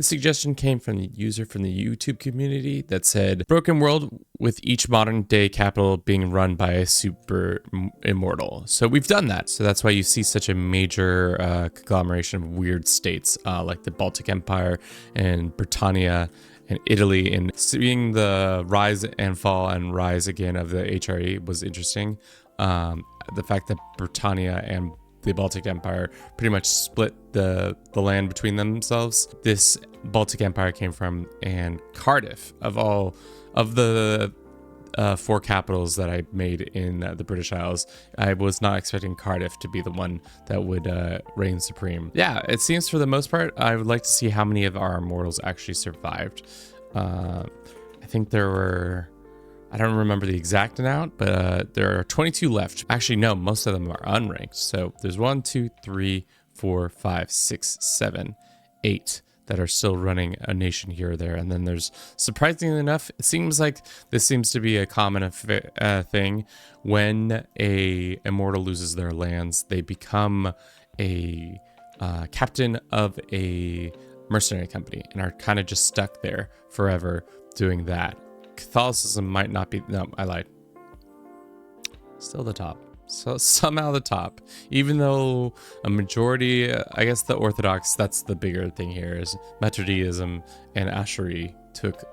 The suggestion came from the user from the YouTube community that said, broken world with each modern day capital being run by a super immortal. So we've done that. So that's why you see such a major conglomeration of weird states like the Baltic Empire and Britannia and Italy. And seeing the rise and fall and rise again of the HRE was interesting. The fact that Britannia and the Baltic Empire pretty much split the land between themselves. This Baltic Empire came from, and Cardiff, of all of the 4 capitals that I made in the British Isles, I was not expecting Cardiff to be the one that would reign supreme. Yeah, it seems for the most part, I would like to see how many of our immortals actually survived. I think there were, I don't remember the exact amount, but there are 22 left. Actually, no, most of them are unranked. So there's 1, 2, 3, 4, 5, 6, 7, 8 that are still running a nation here or there. And then there's, surprisingly enough, it seems like this seems to be a common thing. When a immortal loses their lands, they become a captain of a mercenary company and are kind of just stuck there forever doing that. Catholicism might not be, no, I lied. Still the top. So somehow the top, even though a majority, I guess the Orthodox, that's the bigger thing here, is Methodism and Asheri took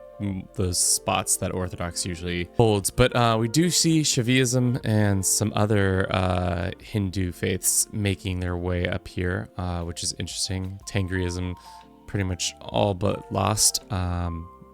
those spots that Orthodox usually holds. But we do see Shaivism and some other Hindu faiths making their way up here, which is interesting. Tangrism pretty much all but lost.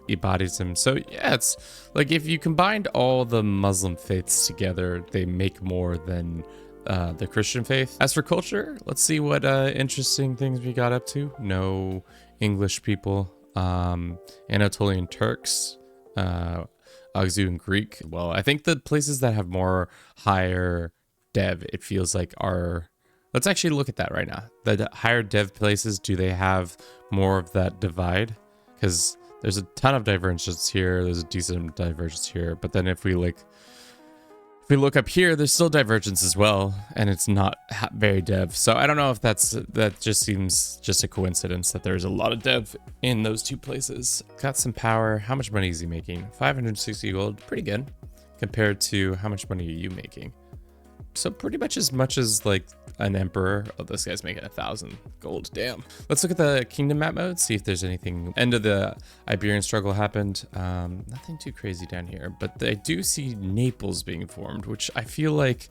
Ibadism. So yeah, it's like if you combined all the Muslim faiths together, they make more than the Christian faith. As for culture, let's see what interesting things we got up to. No English people, Anatolian Turks, Oghzu and Greek. Well, I think the places that have more higher dev, it feels like are, let's actually look at that right now. The higher dev places, do they have more of that divide? Because there's a ton of divergence here. There's a decent divergence here. But then if we look up here, there's still divergence as well. And it's not very dev. So I don't know if that just seems just a coincidence that there's a lot of dev in those two places. Got some power. How much money is he making? 560 gold. Pretty good. Compared to how much money are you making? So pretty much as like an emperor. Oh, this guy's making 1,000 gold. Damn. Let's look at the kingdom map mode, see if there's anything. End of the Iberian struggle happened. Nothing too crazy down here, but I do see Naples being formed, which I feel like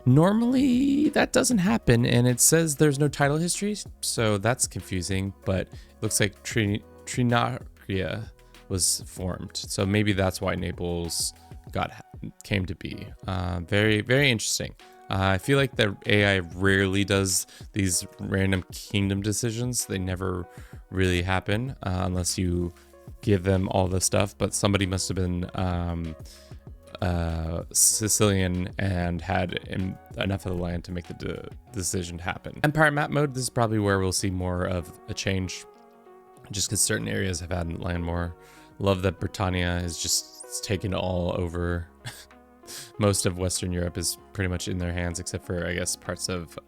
normally that doesn't happen. And it says there's no title history, so that's confusing. But it looks like Trinaria was formed, so maybe that's why Naples came to be. Very, very interesting. I feel like the AI rarely does these random kingdom decisions. They never really happen unless you give them all the stuff. But somebody must have been Sicilian and had enough of the land to make the decision happen. Empire map mode, this is probably where we'll see more of a change, just because certain areas have had land more. Love that Britannia is just taken all over. Most of Western Europe is pretty much in their hands, except for, I guess, parts of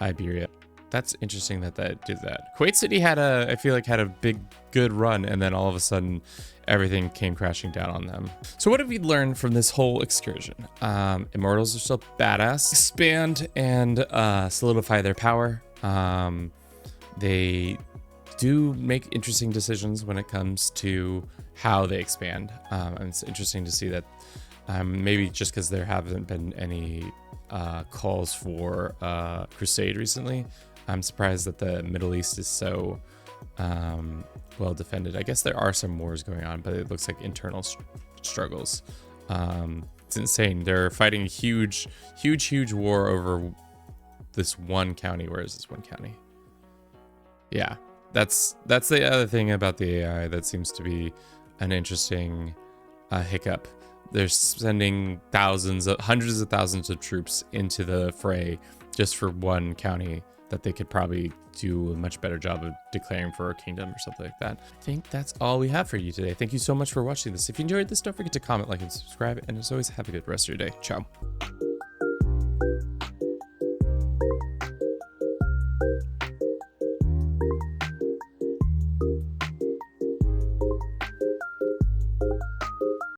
Iberia. That's interesting that did that. Kuwait City I feel like had a good run, and then all of a sudden, everything came crashing down on them. So what have we learned from this whole excursion? Immortals are still badass. Expand and solidify their power. They do make interesting decisions when it comes to how they expand. And it's interesting to see that maybe just because there haven't been any calls for Crusade recently, I'm surprised that the Middle East is so well defended. I guess there are some wars going on, but it looks like internal struggles. It's insane. They're fighting a huge war over this one county. Where is this one county? Yeah, that's the other thing about the AI that seems to be an interesting hiccup. They're sending hundreds of thousands of troops into the fray just for one county that they could probably do a much better job of declaring for a kingdom or something like that. I think that's all we have for you today. Thank you so much for watching this. If you enjoyed this, don't forget to comment, like, and subscribe. And as always, have a good rest of your day. Ciao.